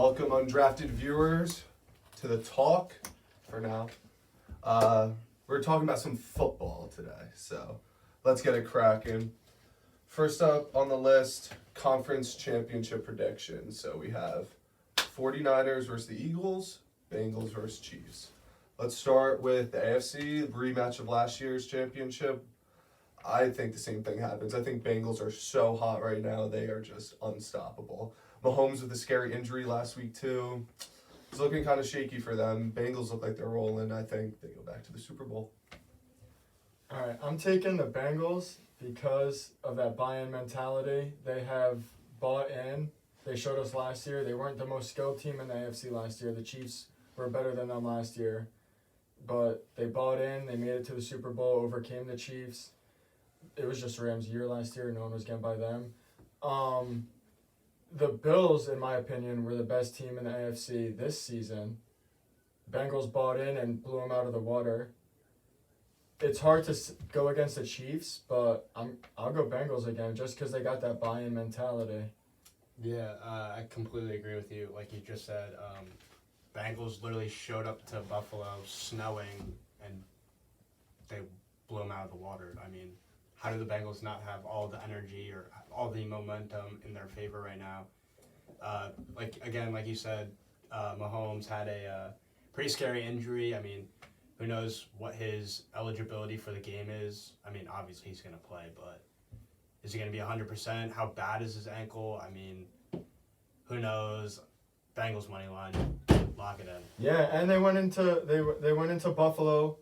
Welcome, undrafted viewers, to the talk for now. We're talking about some football today, so let's get it cracking. First up on the list, Conference Championship predictions. So we have 49ers versus the Eagles, Bengals versus Chiefs. Let's start with the AFC, rematch of last year's championship. I think the same thing happens. I think Bengals are so hot right now, they are just unstoppable. Mahomes with a scary injury last week too. It's looking kind of shaky for them. Bengals look like they're rolling. I think they go back to the Super Bowl. All right, I'm taking the Bengals because of that buy-in mentality. They have bought in. They showed us last year. They weren't the most skilled team in the AFC last year. The Chiefs were better than them last year. But they bought in. They made it to the Super Bowl, overcame the Chiefs. It was just Rams' year last year. No one was getting by them. The Bills, in my opinion, were the best team in the AFC this season. Bengals bought in and blew them out of the water. It's hard to go against the Chiefs, but I'll go Bengals again just because they got that buy-in mentality. Yeah, I completely agree with you. Like you just said, Bengals literally showed up to Buffalo snowing, and they blew them out of the water. I mean, how do the Bengals not have all the energy or all the momentum in their favor right now? Like you said, Mahomes had a pretty scary injury. I mean, who knows what his eligibility for the game is? I mean, obviously he's going to play, but is he going to be 100%? How bad is his ankle? I mean, who knows? Bengals money line, lock it in. Yeah, and they went into Buffalo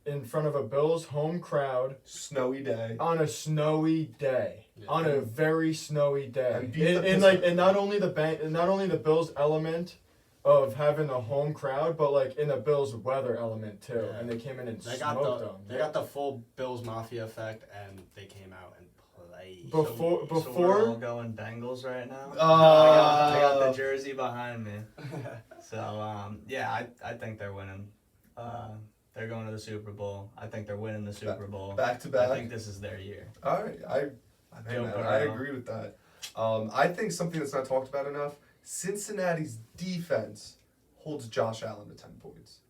in front of a Bills home crowd. Snowy day. On a snowy day. Yeah. On a very snowy day. And not only the Bills element of having a home crowd, but like in the Bills weather element too. Yeah. And they came in and smoked them. They got the full Bills Mafia effect, and they came out and played. Before so we're all going Bengals right now. I got the jersey behind me. So I think they're winning. They're going to the Super Bowl. I think they're winning the Super Bowl. Back to back. I think this is their year. All right, I agree with that. I think something that's not talked about enough. Cincinnati's defense holds Josh Allen to 10 points.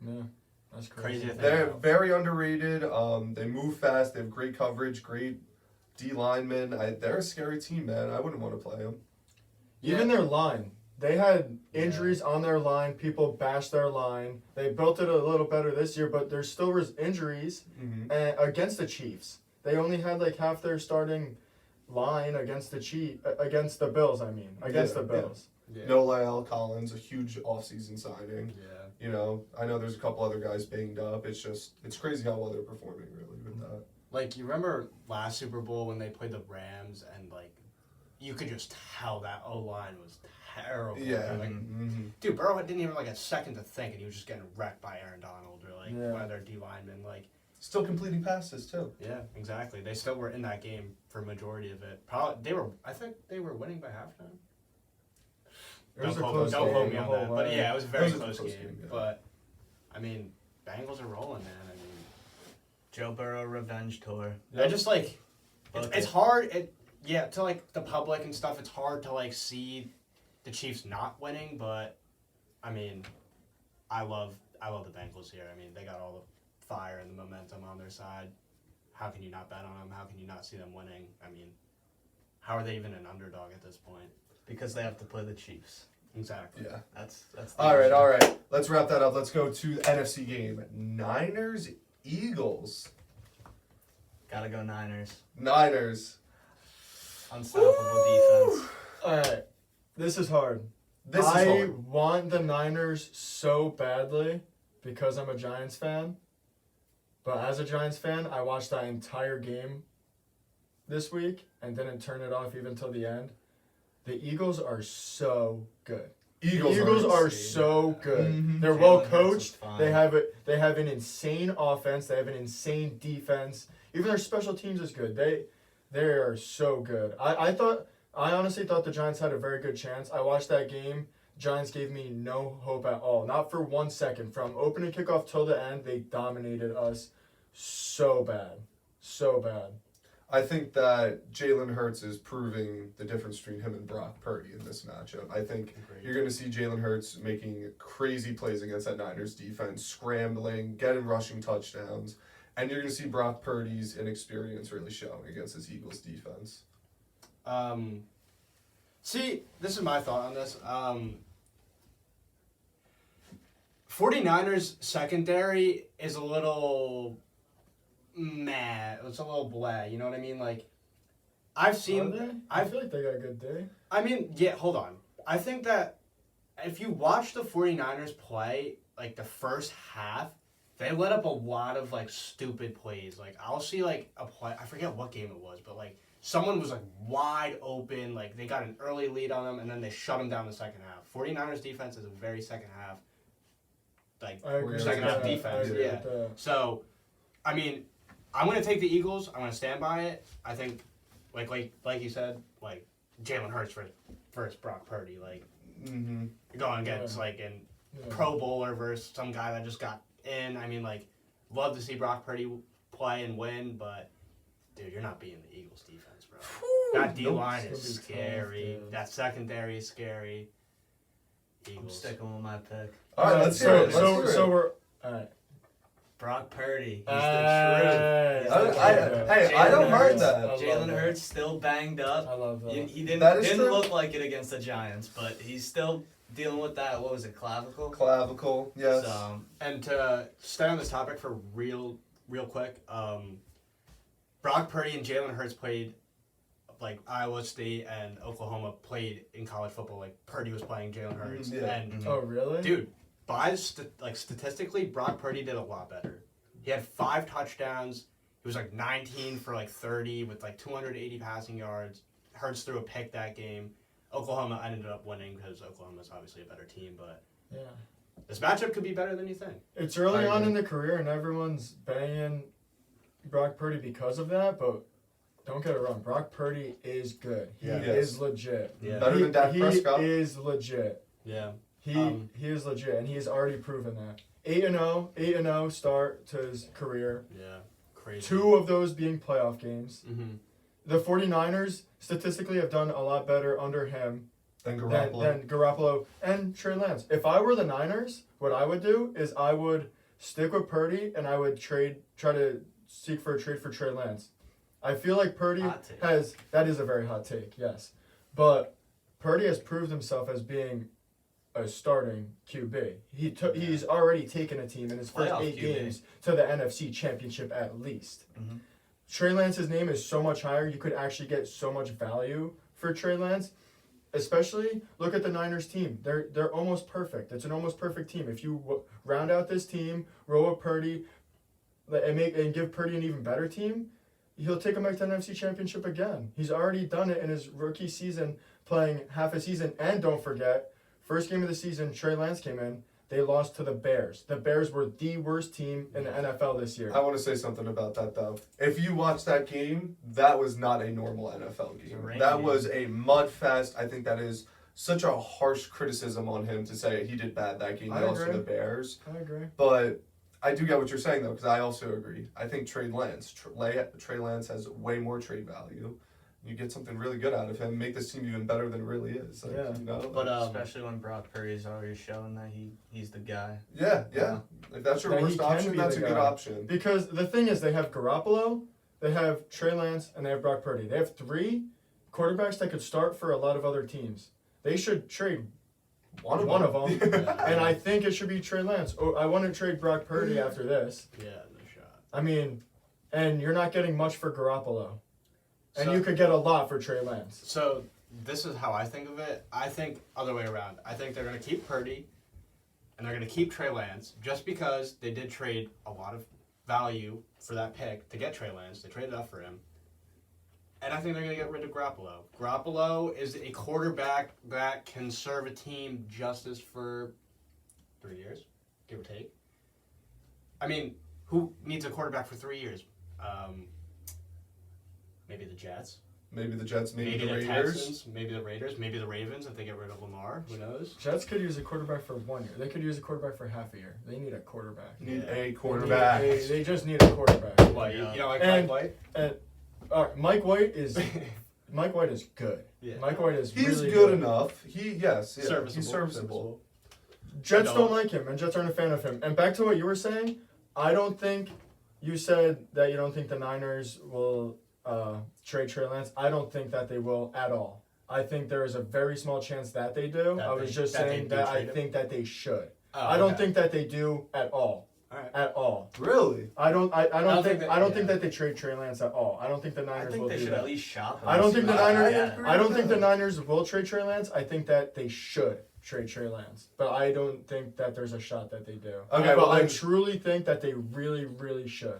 Yeah, that's crazy. They're very underrated. They move fast. They have great coverage, great D linemen. They're a scary team, man. I wouldn't want to play them. Even their line. They had injuries on their line. People bashed their line. They built it a little better this year, but there still was injuries against the Chiefs. They only had like half their starting line against the Bills. The Bills. Yeah. No Lyle Collins, a huge offseason signing. Yeah. You know, I know there's a couple other guys banged up. It's crazy how well they're performing, really, with that. Like, you remember last Super Bowl when they played the Rams, and like, you could just tell that O-line was terrible. Yeah. Like, dude, Burrow didn't even like a second to think, and he was just getting wrecked by Aaron Donald or like one of their D linemen. Like, still completing passes too. Yeah, exactly. They still were in that game for a majority of it. I think they were winning by halftime. Don't quote me on that. But yeah, it was a very close game. Yeah. But I mean, Bengals are rolling, man. I mean, Joe Burrow revenge tour. I just like it's hard. To like the public and stuff, it's hard to like see the Chiefs not winning. But I mean, I love the Bengals here. I mean, they got all the fire and the momentum on their side. How can you not bet on them? How can you not see them winning? I mean, how are they even an underdog at this point? Because they have to play the Chiefs. Exactly. Yeah. That's all right. Let's wrap that up. Let's go to the NFC game. Niners, Eagles. Gotta go Niners. Unstoppable defense. All right. This is hard. I want the Niners so badly because I'm a Giants fan. But as a Giants fan, I watched that entire game this week and didn't turn it off even till the end. The Eagles are so good. Eagles are so good. Mm-hmm. They're well coached. They have an insane offense. They have an insane defense. Even their special teams is good. They are so good. I honestly thought the Giants had a very good chance. I watched that game. Giants gave me no hope at all. Not for 1 second. From opening kickoff till the end, they dominated us so bad. So bad. I think that Jalen Hurts is proving the difference between him and Brock Purdy in this matchup. I think you're going to see Jalen Hurts making crazy plays against that Niners defense, scrambling, getting rushing touchdowns, and you're going to see Brock Purdy's inexperience really showing against this Eagles defense. See, this is my thought on this. 49ers secondary is a little meh. It's a little blah. You know what I mean? Like, I've seen. I feel like they got a good day. I mean, yeah. Hold on. I think that if you watch the 49ers play, like the first half, they let up a lot of like stupid plays. Like I'll see like a play. I forget what game it was, but like someone was like wide open. Like they got an early lead on them, and then they shut them down the second half. 49ers defense is a very second half. Like second half defense, yeah. So, I mean, I'm gonna take the Eagles. I'm gonna stand by it. I think, like you said, like Jalen Hurts versus Brock Purdy. Like, you're going against like a Pro Bowler versus some guy that just got in. I mean, like, love to see Brock Purdy play and win, but dude, you're not beating the Eagles defense, bro. That D line is scary. That secondary is scary. Eagles. I'm sticking with my pick. All right, let's hear it. So we're all right. Brock Purdy. He's the truth. I don't hurt that. Jalen Hurts still banged up. I love that. He didn't look like it against the Giants, but he's still dealing with that. What was it, clavicle? Clavicle, yes. So, and to stay on this topic for real quick, Brock Purdy and Jalen Hurts played. Like Iowa State and Oklahoma played in college football. Like Purdy was playing Jalen Hurts. Oh really? Dude, statistically, Brock Purdy did a lot better. He had 5 touchdowns. He was like 19 for like 30 with like 280 passing yards. Hurts threw a pick that game. Oklahoma ended up winning because Oklahoma's obviously a better team. But this matchup could be better than you think. It's early on in the career, and everyone's banging Brock Purdy because of that, but. Don't get it wrong. Brock Purdy is good. He is legit. Yeah. Better than Dak Prescott. He is legit. Yeah. He is legit, and he's already proven that. 8-0 start to his career. Yeah. Crazy. 2 of those being playoff games. Mm-hmm. The 49ers statistically have done a lot better under him than Garoppolo and Trey Lance. If I were the Niners, what I would do is I would stick with Purdy, and I would try to seek for a trade for Trey Lance. I feel like Purdy that is a very hot take, yes. But Purdy has proved himself as being a starting QB. He's already taken a team in his first 8 games to the NFC Championship at least. Mm-hmm. Trey Lance's name is so much higher. You could actually get so much value for Trey Lance. Especially, look at the Niners team. They're almost perfect. It's an almost perfect team. If you round out this team, roll with Purdy, and give Purdy an even better team, he'll take him back to the NFC Championship again. He's already done it in his rookie season, playing half a season. And don't forget, first game of the season, Trey Lance came in. They lost to the Bears. The Bears were the worst team in the NFL this year. I want to say something about that, though. If you watch that game, that was not a normal NFL game. That was a mud fest. I think that is such a harsh criticism on him to say he did bad that game. They lost to the Bears. I agree. But I do get what you're saying, though, because I also agree. I think Trey Lance has way more trade value. You get something really good out of him, make this team even better than it really is. Like, yeah. You know? But especially when Brock Purdy's already shown that he's the guy. Yeah. If that's your worst option, that's a good option. Because the thing is, they have Garoppolo, they have Trey Lance, and they have Brock Purdy. They have 3 quarterbacks that could start for a lot of other teams. They should trade one of them. And I think it should be Trey Lance. I want to trade Brock Purdy after this. Yeah, no shot. I mean, and you're not getting much for Garoppolo. And you could get a lot for Trey Lance. So this is how I think of it. I think other way around. I think they're going to keep Purdy, and they're going to keep Trey Lance just because they did trade a lot of value for that pick to get Trey Lance. They traded up for him. And I think they're going to get rid of Garoppolo. Garoppolo is a quarterback that can serve a team justice for 3 years, give or take. I mean, who needs a quarterback for 3 years? Maybe the Jets. Maybe the Jets, maybe the Raiders. Texans, maybe the Raiders, maybe the Ravens if they get rid of Lamar. Who knows? Jets could use a quarterback for 1 year. They could use a quarterback for half a year. They need a quarterback. Need a quarterback. They just need a quarterback. What, you know, like Mike White? Mike White is good. Yeah. Mike White is He's really good enough. He's Serviceable. serviceable. Jets don't like him, and Jets aren't a fan of him. And back to what you were saying, I don't think you said that you don't think the Niners will trade Trey Lance. I don't think that they will at all. I think there is a very small chance that they do. I was just saying that I think that they should. Oh, I don't okay. think that they do at all. Alright. At all. Really? I don't think that- they trade Trey Lance at all. I don't think the I Niners think will they do should that. at least shop him. I don't think the Niners. agree I don't with think the that. Niners will trade Trey Lance. I think that they should trade Trey Lance, but I don't think that there's a shot that they do. Okay, but well I then- truly think that they really, really should.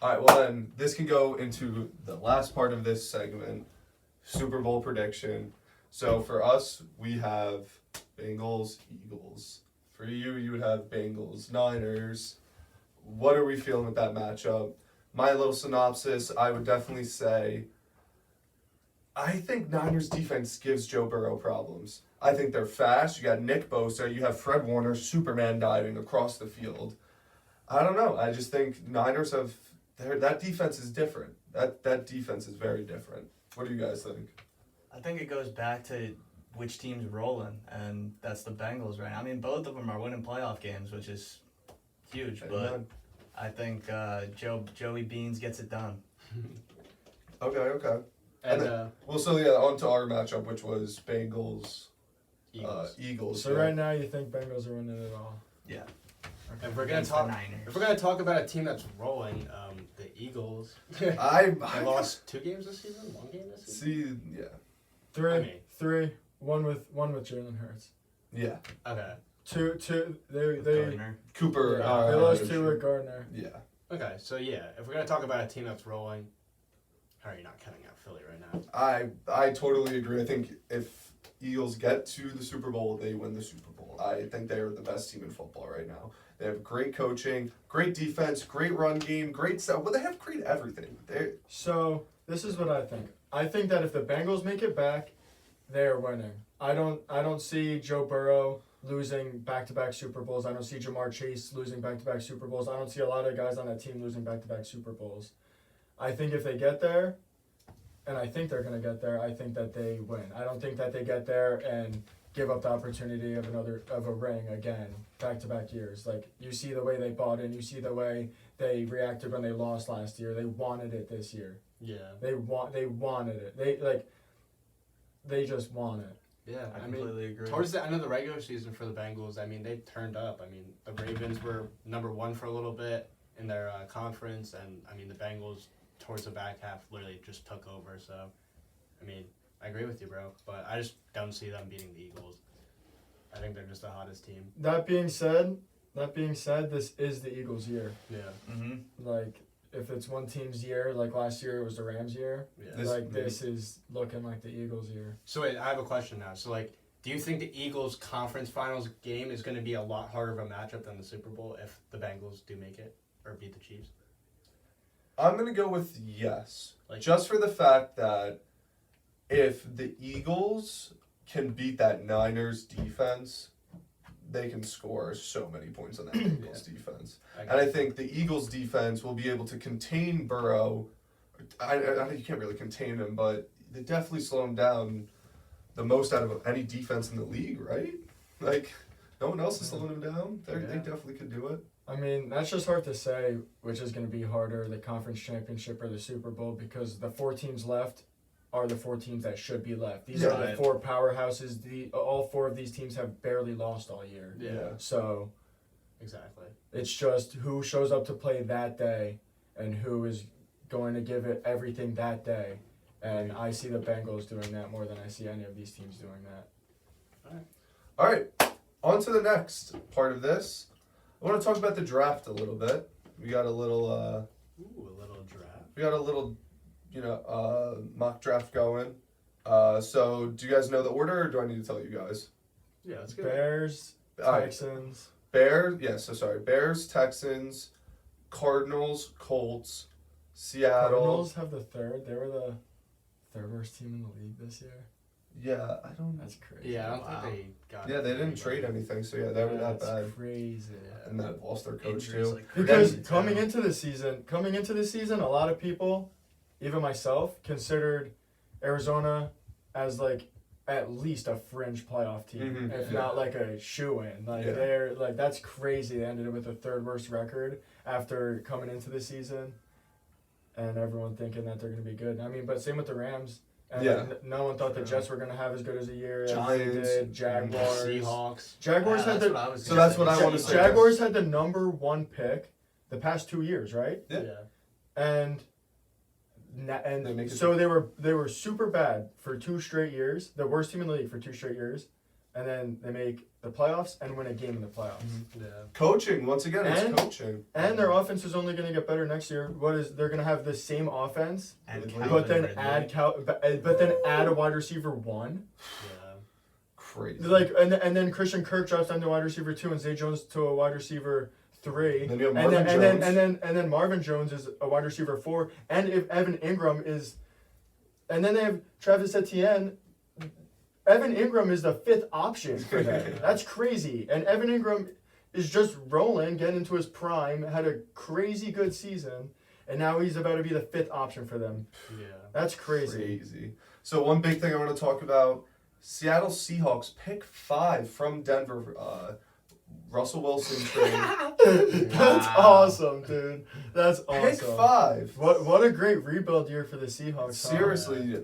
All right, well then, this can go into the last part of this segment, Super Bowl prediction. So for us, we have Bengals, Eagles. For you, you would have Bengals, Niners. What are we feeling with that matchup? My little synopsis, I would definitely say, I think Niners defense gives Joe Burrow problems. I think they're fast. You got Nick Bosa. You have Fred Warner, Superman diving across the field. I don't know. I just think Niners have that defense is different. That defense is very different. What do you guys think? I think it goes back to which team's rolling, and that's the Bengals right now. I mean, both of them are winning playoff games, which is huge, but Amen. I think Joey Beans gets it done. Okay. And Well, so yeah, on to our matchup, which was Bengals, Eagles. Eagles. So yeah. right now, you think Bengals are winning it all? Yeah. If we're gonna Against the talk, Niners. if we're gonna talk about a team that's rolling, the Eagles. I They lost 2 games this season. 1 game this season. see. Yeah. Three. One with Jalen Hurts. Yeah. Okay. Two. They Gardner. Cooper. they lost 2 with Gardner. Yeah. Okay. So yeah, if we're gonna talk about a team that's rolling, how are you not cutting out Philly right now? I totally agree. I think if Eagles get to the Super Bowl, they win the Super Bowl. I think they are the best team in football right now. They have great coaching, great defense, great run game, great stuff. Well, they have great everything. So this is what I think. I think that if the Bengals make it back, they are winning. I don't see Joe Burrow losing back-to-back Super Bowls. I don't see Jamar Chase losing back-to-back Super Bowls. I don't see a lot of guys on that team losing back-to-back Super Bowls. I think if they get there, and I think they're going to get there, I think that they win. I don't think that they get there and give up the opportunity of a ring again, back-to-back years. Like, you see the way they bought in, you see the way they reacted when they lost last year. They wanted it this year. Yeah. They wanted it. They just want it. Yeah. I I mean, completely agree. towards the end of the regular season for the Bengals, I mean, they turned up. I mean, the Ravens were number 1 for a little bit in their conference, and I mean, the Bengals towards the back half literally just took over. So, I mean, I agree with you, bro, but I just don't see them beating the Eagles. I think they're just the hottest team. That being said, this is the Eagles' year. Yeah. Mm-hmm. Like, if it's one team's year, like last year it was the Rams' year, Yeah. this is looking like the Eagles' year. So wait, I have a question now. So like, do you think the Eagles conference finals game is going to be a lot harder of a matchup than the Super Bowl if the Bengals do make it or beat the Chiefs? I'm going to go with yes. Like- Just for the fact that if the Eagles can beat that Niners defense, they can score so many points on that Bengals defense. And I think the Eagles defense will be able to contain Burrow. You can't really contain him, but they definitely slow him down the most out of any defense in the league, right? Like, no one else is slowing him down. They definitely could do it. I mean, that's just hard to say which is going to be harder, the conference championship or the Super Bowl, because the 4 teams left are the 4 teams that should be left. These are the 4 powerhouses. All 4 of these teams have barely lost all year. Yeah. So Exactly. it's just who shows up to play that day and who is going to give it everything that day. And I see the Bengals doing that more than I see any of these teams doing that. All right, on to the next part of this. I want to talk about the draft a little bit. We got a little, Ooh, a little draft. we got a little, mock draft going. So do you guys know the order, or do I need to tell you guys? Yeah, that's good. Bears, All right. Texans. Bears, Texans, Cardinals, Colts, Seattle. Cardinals have the 3rd. They were the 3rd worst team in the league this year. Yeah, I don't. That's crazy. Yeah, I don't Wow. think they got. Yeah, they didn't trade anything, so yeah, they were that That's bad, crazy. and that lost their coach Injuries too. like crazy, Because too. coming into the season, a lot of people even myself, considered Arizona as like at least a fringe playoff team, if not like a shoo-in. Like they're like that's crazy. They ended up with a third worst record after coming into the season, and everyone thinking that they're going to be good. I mean, but same with the Rams. And no one thought the Jets were going to have as good as a year as they did. Jaguars, Seahawks. Jaguars had the. That's what I want to say. Jaguars had the number 1 pick the past 2 years, right? Yeah. And so they were super bad for 2 straight years, the worst team in the league for 2 straight years, and then they make the playoffs and win a game in the playoffs. Coaching once again, it's coaching. And their offense is only going to get better next year. They're going to have the same offense, but then add a wide receiver 1. Yeah. Crazy. Like and then Christian Kirk drops down to wide receiver 2 and Zay Jones to a wide receiver 3. Then you have Marvin Jones. And then Marvin Jones is a wide receiver 4. And if Evan Ingram is, and then they have Travis Etienne. Evan Ingram is the 5th option for them. That's crazy. And Evan Ingram is just rolling, getting into his prime, had a crazy good season, and now he's about to be the 5th option for them. Yeah. That's crazy. So one big thing I want to talk about, Seattle Seahawks pick 5 from Denver. Russell Wilson trade. That's awesome, dude. That's awesome. Pick 5. What a great rebuild year for the Seahawks. Seriously.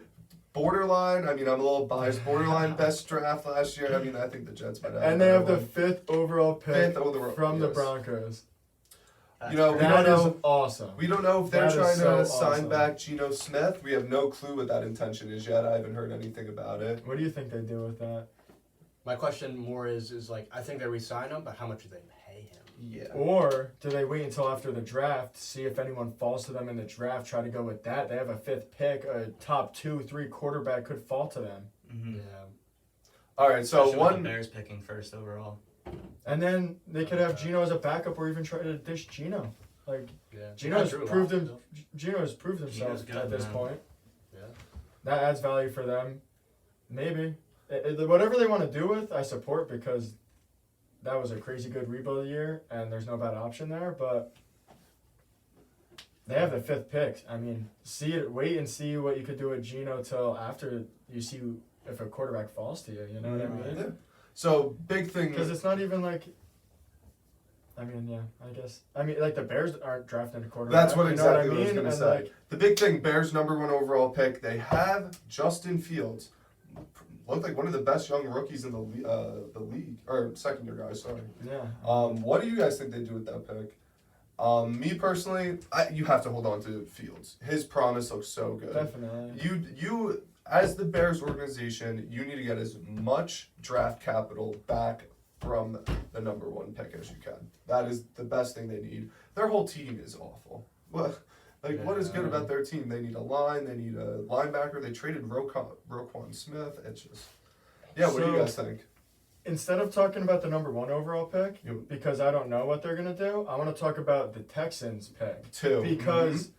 Borderline, I mean, I'm a little biased. Borderline best draft last year. I mean, I think the Jets might have. And they have the 5th overall pick from the yes. Broncos. You know, that is awesome. We don't know if they're trying to sign awesome. back Geno Smith. We have no clue what that intention is yet. I haven't heard anything about it. What do you think they do with that? My question more is like, I think they re-sign him, but how much do they pay him? Yeah. Or do they wait until after the draft, see if anyone falls to them in the draft, try to go with that? They have a 5th pick, a top 2-3 quarterback could fall to them. Yeah. All right, so Especially with the Bears picking 1st overall. And then they could have Geno as a backup, or even try to dish Geno. Like Geno's proved himself at this point. Yeah. That adds value for them. Maybe whatever they want to do with, I support, because that was a crazy good rebuild year, and there's no bad option there. But they have the 5th pick. I mean, wait and see what you could do with Geno till after you see if a quarterback falls to you. You know what I mean? Yeah. So big thing, because it's not even like. I mean, yeah, I guess. I mean, like the Bears aren't drafting a quarterback. That's what exactly what I was going to say. Like, the big thing, Bears number 1 overall pick. They have Justin Fields. Looked like one of the best young rookies in the league, or second-year guys. Sorry. Yeah. What do you guys think they do with that pick? Me personally, you have to hold on to Fields. His promise looks so good. Definitely. You as the Bears organization, you need to get as much draft capital back from the number 1 pick as you can. That is the best thing they need. Their whole team is awful. What is good about their team? They need a line. They need a linebacker. They traded Roquan Smith. It's just, what do you guys think? Instead of talking about the number 1 overall pick, because I don't know what they're going to do, I want to talk about the Texans pick. 2. Because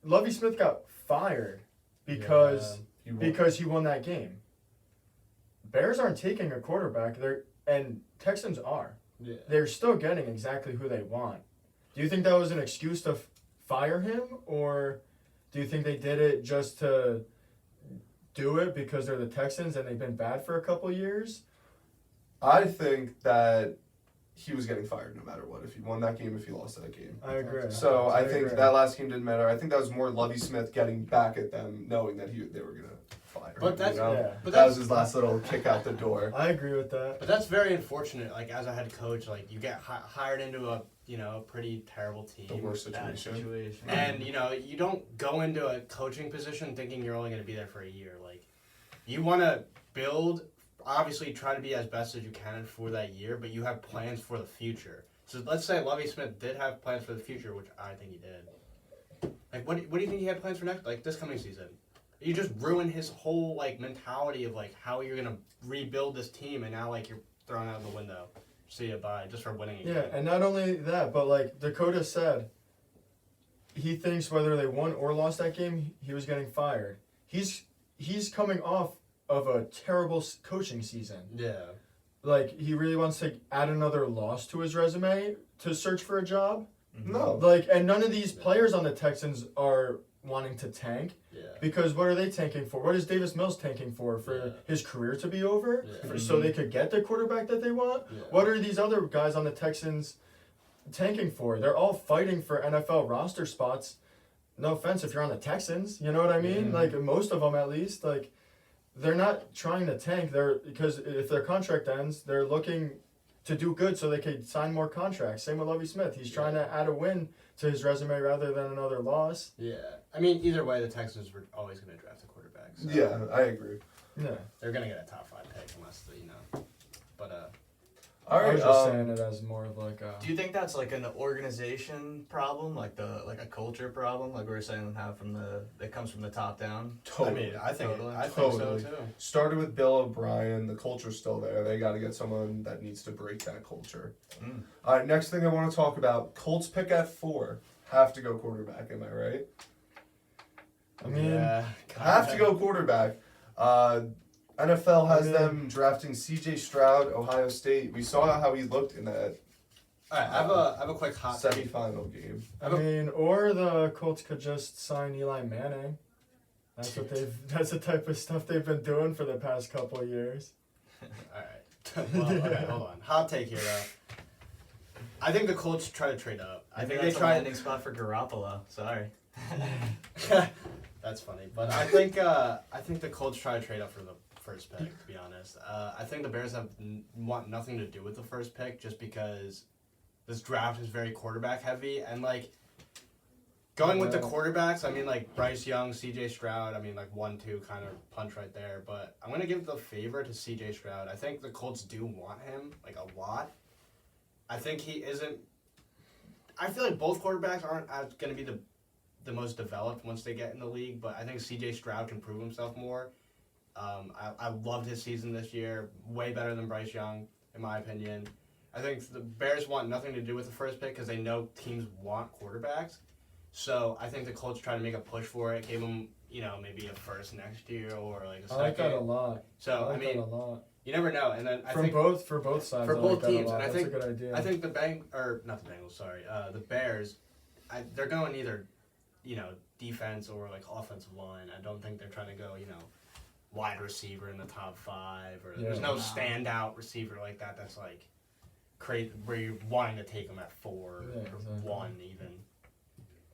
Lovie Smith got fired because he won that game. Bears aren't taking a quarterback, and Texans are. Yeah. They're still getting exactly who they want. Do you think that was an excuse to fire him, or do you think they did it just to do it because they're the Texans and they've been bad for a couple years? I think that he was getting fired no matter what. If he won that game, if he lost that game. I agree. So I think that last game didn't matter. I think that was more Lovie Smith getting back at them, knowing that they were gonna fire him. But that's that was his last little kick out the door. I agree with that. But that's very unfortunate. Like as a head coach, like you get hired into a pretty terrible team. The worst situation. And you don't go into a coaching position thinking you're only going to be there for a year. Like you want to build. Obviously, try to be as best as you can for that year, but you have plans for the future. So let's say Lovie Smith did have plans for the future, which I think he did. Like, what do you think he had plans for this coming season? You just ruined his whole mentality of how you're gonna rebuild this team, and now you're thrown out the window. See you bye, just for winning. Yeah, and not only that, but Dakota said, he thinks whether they won or lost that game, he was getting fired. He's coming off of a terrible coaching season. Yeah. He really wants to add another loss to his resume to search for a job. No. Like, and none of these players on the Texans are wanting to tank. Yeah. Because what are they tanking for? What is Davis Mills tanking for? For his career to be over? Yeah. So they could get the quarterback that they want? Yeah. What are these other guys on the Texans tanking for? They're all fighting for NFL roster spots. No offense if you're on the Texans, you know what I mean? Yeah. Like, most of them at least, like, they're not trying to tank. Because if their contract ends, they're looking to do good so they could sign more contracts. Same with Lovie Smith. He's trying to add a win to his resume rather than another loss. Yeah. I mean, either way, the Texans were always going to draft a quarterback. So Yeah, I agree. Yeah. they're going to get a top 5 pick unless, But, All I right. was just saying it as more of like a... Do you think that's like an organization problem, like a culture problem, like we were saying that comes from the top down? Totally. I think Totally. so, too. Started with Bill O'Brien. The culture's still there. They got to get someone that needs to break that culture. Mm. All right, next thing I want to talk about. Colts pick at 4. Have to go quarterback, am I right? I mean... Yeah. Have to go quarterback. NFL has them drafting C.J. Stroud, Ohio State. We saw how he looked in that All right, I have a quick hot take. semifinal game. I mean, or the Colts could just sign Eli Manning. That's the type of stuff they've been doing for the past couple of years. All right. Well, okay, hold on. Hot take here, though. I think the Colts try to trade up. I think that's a landing spot for Garoppolo. Sorry. That's funny, but I think the Colts try to trade up for the first pick. To be honest, I think the Bears want nothing to do with the first pick just because this draft is very quarterback heavy and like going with the quarterbacks. I mean, like Bryce Young, C.J. Stroud. I mean, like 1-2 kind of punch right there. But I'm gonna give the favor to C.J. Stroud. I think the Colts do want him like a lot. I think he isn't. I feel like both quarterbacks aren't going to be the most developed once they get in the league, but I think C.J. Stroud can prove himself more. I loved his season this year, way better than Bryce Young, in my opinion. I think the Bears want nothing to do with the first pick because they know teams want quarterbacks. So I think the Colts try to make a push for it, give them, maybe a first next year or like a second. I like that a lot. So I mean, that a lot. You never know, and then for both sides, for both teams, and I think that's a good idea. I think the Bears, they're going either, defense or like offensive line. I don't think they're trying to go, wide receiver in the top 5 or there's no standout receiver like that. That's like crazy where you're wanting to take them at 4 or 1 even.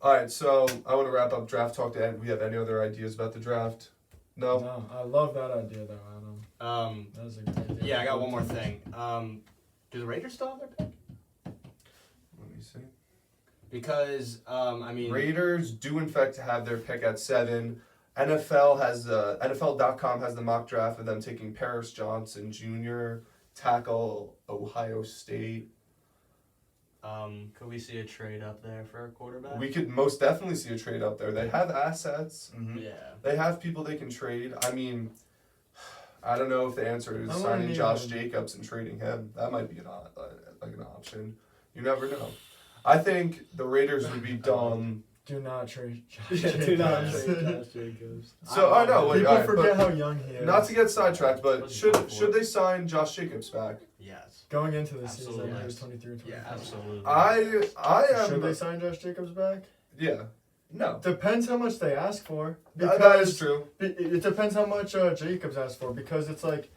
All right, so I want to wrap up draft talk to end. We have any other ideas about the draft? No, I love that idea though, Adam. That was a good idea. Yeah, I got one more thing. Do the Raiders still have their pick? Let me see. Because Raiders do in fact have their pick at 7. NFL.com has the mock draft of them taking Paris Johnson Jr., tackle Ohio State. Could we see a trade up there for a quarterback? We could most definitely see a trade up there. They have assets. Mm-hmm. Yeah. They have people they can trade. I mean, I don't know if the answer is signing Josh Jacobs and trading him. That might be an option. You never know. I think the Raiders would be dumb. Do not trade Josh Do not Jacobs. trade Josh Jacobs. So I know. People forget how young he is. Not to get sidetracked, but should they sign Josh Jacobs back? Yes. Going into the season, Absolutely. he was 23 or 24. Yeah, absolutely. I am. Should they sign Josh Jacobs back? Yeah. No. Depends how much they ask for. That is true. It depends how much Jacobs asks for because it's like,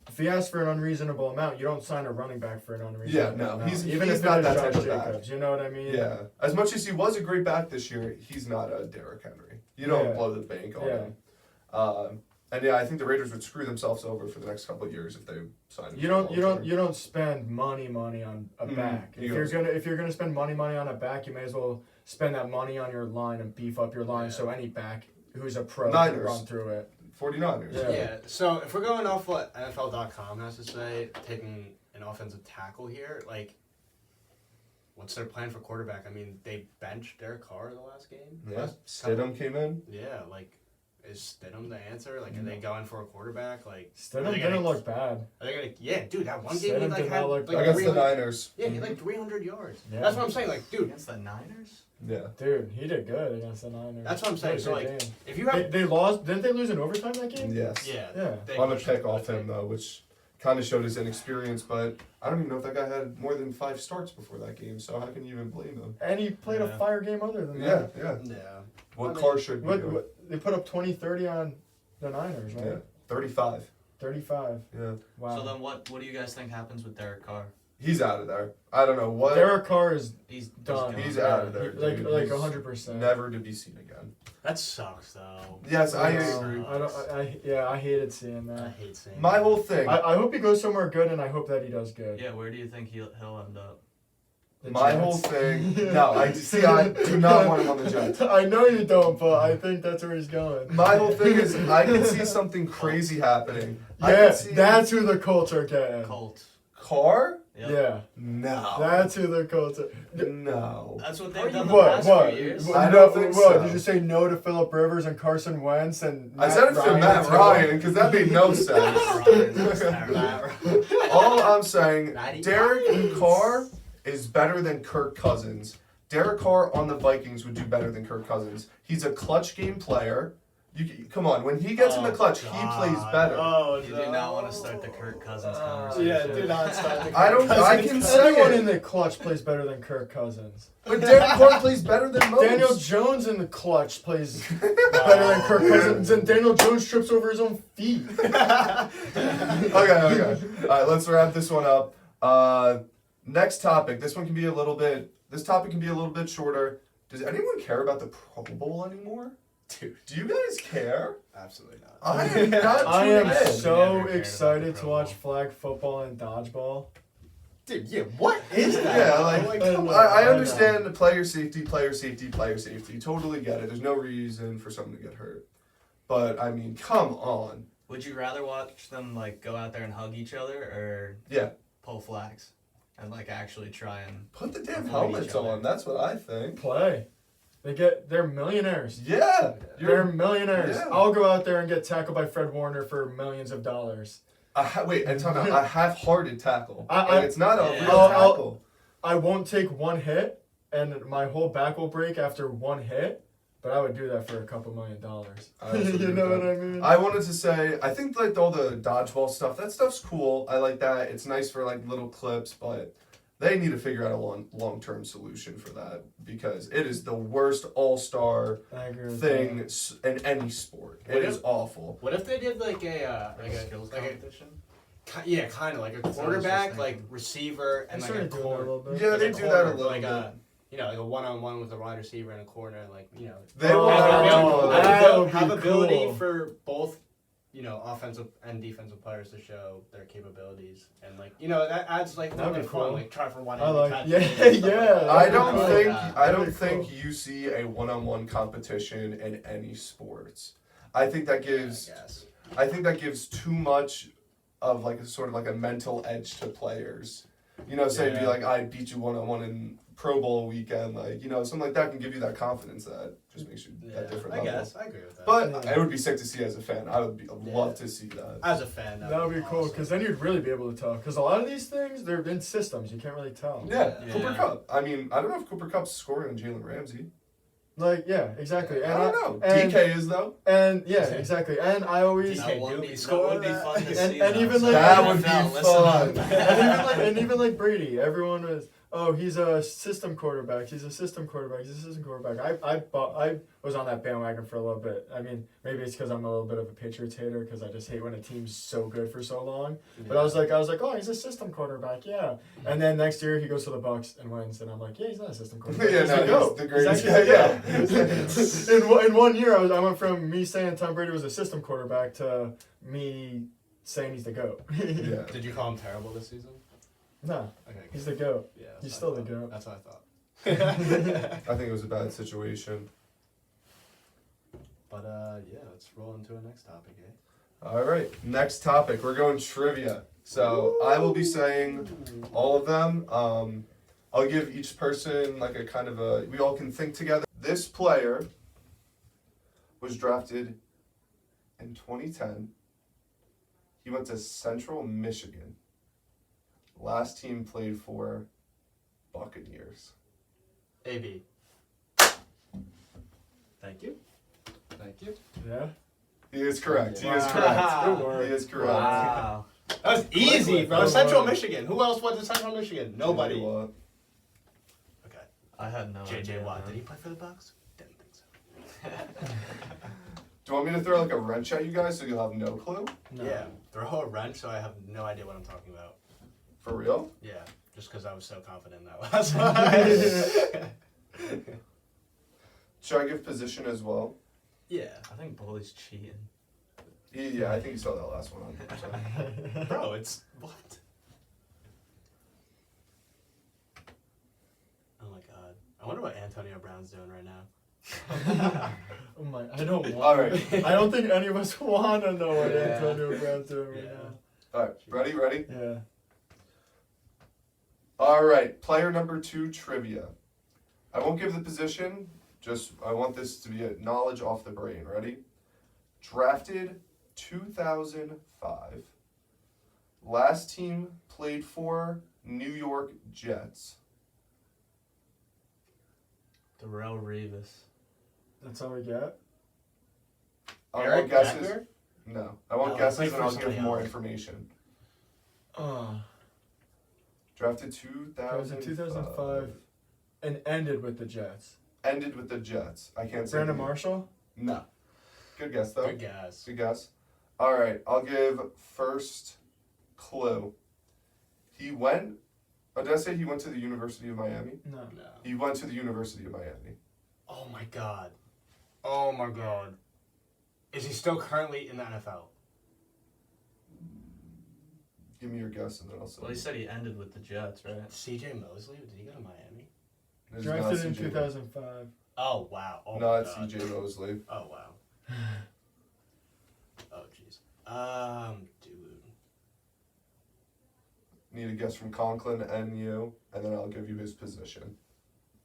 if he asks for an unreasonable amount, you don't sign a running back for an unreasonable amount. He's even he's if not it is that Josh type of Jacobs, back. you know what I mean? Yeah. As much as he was a great back this year, he's not a Derrick Henry. You don't blow the bank on him. And I think the Raiders would screw themselves over for the next couple of years if they sign him. You don't spend money on a back. If you're gonna spend money on a back, you may as well spend that money on your line and beef up your line so any back who's a pro can run through it. 49ers. Yeah. So if we're going off what NFL.com has to say, taking an offensive tackle here, like, what's their plan for quarterback? I mean, they benched Derek Carr the last game. Yeah. Stidham came in. Yeah, like, is Stidham the answer? Like, are they going for a quarterback? Like, Stidham didn't look bad. Are they gonna? Yeah, dude, that one game he like had like against the Niners. Yeah, he had like 300 yards. Yeah. That's what I'm saying. Like, dude, Against the Niners? Yeah. Dude, he did good against the Niners. That's what I'm saying. So like, if you have they lost, didn't they lose in overtime that game? Yes. yeah, Yeah. they On a pushed pick it, off but him though, which kind of showed his inexperience, but I don't even know if that guy had more than 5 starts before that game, so how can you even blame him? And he played a fire game other than Yeah, that. yeah. Yeah. What Carr should be doing. What, they put up 20-30 on the Niners, right? Yeah, 35. 35. Yeah. Wow. So then what do you guys think happens with Derek Carr? He's out of there. I don't know what. Derek Carr is He's done. He's out of there, Like dude. like He's 100%. Never to be seen again. That sucks though. Yes, I agree. agree. I hated seeing I that. hate saying My that. whole thing. I hope he goes somewhere good, and I hope that he does good. Yeah, where do you think he'll end up? The My Jets. whole thing. No, I do not want him on the Jets. I know you don't, but I think that's where he's going. My whole thing is I can see something crazy happening. I Yeah, can see that's who the Colts are getting. Colts. Carr? Yep. Yeah, No. that's who the Colts are. That's No. what Are they've you- done the What? past What? few years. I don't think so. Did you say no to Phillip Rivers and Carson Wentz and I Matt said it for Ryan Matt too? Ryan because that made no sense. Ryan, that's terrible. All I'm saying, Matty Derek Ice. Carr is better than Kirk Cousins. Derek Carr on the Vikings would do better than Kirk Cousins. He's a clutch game player. Come on, when he gets in the clutch, he plays better. Oh, You do not want to start the Kirk Cousins Yeah, conversation. do not start the I don't. I can say Anyone it. in the clutch plays better than Kirk Cousins. But Derek Carr plays better than most. Daniel Jones in the clutch plays better than Kirk Cousins, and Daniel Jones trips over his own feet. Okay. All right, let's wrap this one up. Next topic. This topic can be a little bit shorter. Does anyone care about the Pro Bowl anymore? Dude, Do you guys care? absolutely not. I am not I tuning am in. Never so cared about excited the to Pro watch Bowl. flag football and dodgeball. Dude, yeah, what is that? Yeah, like come on. I understand the player safety. Totally get it. There's no reason for someone to get hurt. But I mean, come on. Would you rather watch them like go out there and hug each other or Yeah. pull flags and like actually try and Put the damn Avoid helmets each other. on. That's what I think. Play. They're millionaires. Yeah. They're millionaires. Yeah. I'll go out there and get tackled by Fred Warner for millions of dollars. Wait, and time out. A half-hearted tackle. I- It's not a Yeah. real I'll- tackle. I won't take one hit, and my whole back will break after one hit, but I would do that for a couple $1 million. I also agree You with know that. what I mean? I wanted to say, I think like all the dodgeball stuff, that stuff's cool. I like that. It's nice for like little clips, but they need to figure out a long-term solution for that because it is the worst all-star I agree with thing that. in any sport. What It if- is awful. What if they did like a skills like a competition. yeah, kind of like a what I was just quarterback, like thinking. receiver, I and like a started doing that a corner. little bit. Yeah, Like they a do that a corner, little like bit. like a one-on-one with a wide receiver in a corner, like They Oh, will that have would be have ability cool. for both, offensive and defensive players to show their capabilities, and that adds like That'd be something fun, cool. like try for one. I like- catches yeah, and stuff like yeah. that. I don't like think that. I That'd don't be think cool. you see a one-on-one competition in any sports. I think that gives I guess. I think that gives too much of like a sort of like a mental edge to players. Say be Yeah. like I beat you one-on-one in Pro Bowl weekend, like something like that can give you that confidence that just makes you that different I level. guess I agree with that. But Yeah. it would be sick to see as a fan. I'd love to see that. as a fan, That would be cool, awesome. because then you'd really be able to tell. Because a lot of these things, they're in systems. You can't really tell. Yeah, Yeah. Cooper Kupp. I mean, I don't know if Cooper Kupp's scoring on Jalen Ramsey. Like, yeah, exactly. And I don't know. and- DK is though. And, yeah, exactly. And I always... DK That would do be be that scoring would be that. fun to And- see. and though. even So like- That would be NFL, listen fun. up. and even like Brady, everyone was, oh, he's a system quarterback. He's a system quarterback. He's a system quarterback. I was on that bandwagon for a little bit. I mean, maybe it's because I'm a little bit of a Patriots hater because I just hate when a team's so good for so long. But I was like, oh, he's a system quarterback, yeah. And then next year he goes to the Bucks and wins, and I'm like, yeah, he's not a system quarterback. Yeah, He's no, the he's GOAT. the greatest He's actually guy, the GOAT. in 1 year, I went from me saying Tom Brady was a system quarterback to me saying he's the GOAT. Yeah. Did you call him terrible this season? No, Okay, he's the GOAT. yeah, He's that's still what I the thought. GOAT. That's what I thought. I think it was a bad situation. But yeah, let's roll into our next topic, eh? All right, next topic. We're going trivia. So I will be saying all of them. I'll give each person like a kind of a. We all can think together. This player was drafted in 2010. He went to Central Michigan. Last team played for Buccaneers. AB. Thank you. Thank you. Yeah. He is correct. He is Wow. correct. Good work. He is correct. Wow. That was easy, bro. Played. Central Michigan. Who else went to Central Michigan? Nobody. J.J. Watt. Okay. I had no idea. J.J. Watt. man. Did he play for the Bucks? Didn't think so. Do you want me to throw like a wrench at you guys so you'll have no clue? No. Yeah. Throw a wrench so I have no idea what I'm talking about. For real? Yeah. Just because I was so confident in that last one. Should I give position as well? Yeah. I think Bully's cheating. Yeah, I think you saw that last one. 100%. Bro, it's what? Oh my god. I wonder what Antonio Brown's doing right now. Oh my! I don't want. All right. I don't think any of us want to know what Yeah. Antonio Brown's doing right All right, ready? now. Yeah. All right, player number 2 trivia. I won't give the position, just I want this to be a knowledge off the brain. Ready? Drafted 2005. Last team played for New York Jets. Darrell Revis. That's all we got. I Eric want guesses. Beckner? No, I want No, guesses play and for I'll give somebody more else. information. Drafted It was 2005. in 2005 and ended with the Jets. Ended with the Jets. I can't say. Brandon who. Marshall. No. Good guess though. Good guess. Good guess. All right, I'll give first clue. He went. Oh, did I say he went to the University of Miami? No. No. He went to the University of Miami. Oh my god. Oh my god. Is he still currently in the NFL? Give me your guess and then I'll say. Well, he said he ended with the Jets, right? CJ Mosley? Did he go to Miami? It's not Drafted in CJ. 2005. Oh wow. Oh No, my it's god. CJ Mosley. Oh wow. Oh jeez. Dude. Need a guess from Conklin and you, and then I'll give you his position.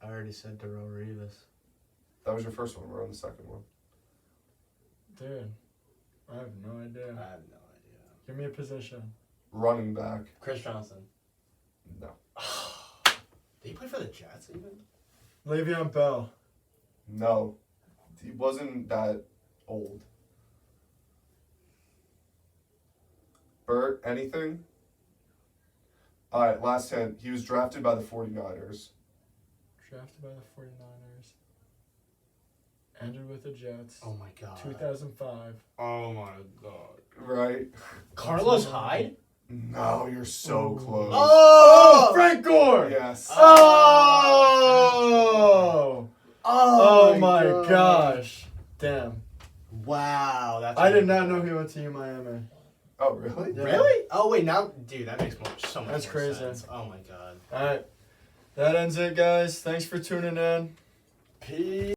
I already said Darrell Revis. That was your first one. We're on the second one. Dude, I have no I idea. have no idea. Give me a position. Running back. Chris Johnson. No. Did he play for the Jets even? Le'Veon Bell. No. He wasn't that old. Bert, anything? Alright, last hint. He was drafted by the 49ers. Drafted by the 49ers. Ended with the Jets. Oh my god. 2005. Oh my god. Right? Carlos Hyde? No, you're so Ooh. close. Oh, Frank Gore! Yes. Oh! Oh my God. gosh. Damn. Wow, that's I did not know he went to Miami. Oh, really? Yeah. Really? Oh wait, now dude, that makes so much That's more crazy. sense. Oh my god. Alright. That ends it, guys. Thanks for tuning in. Peace.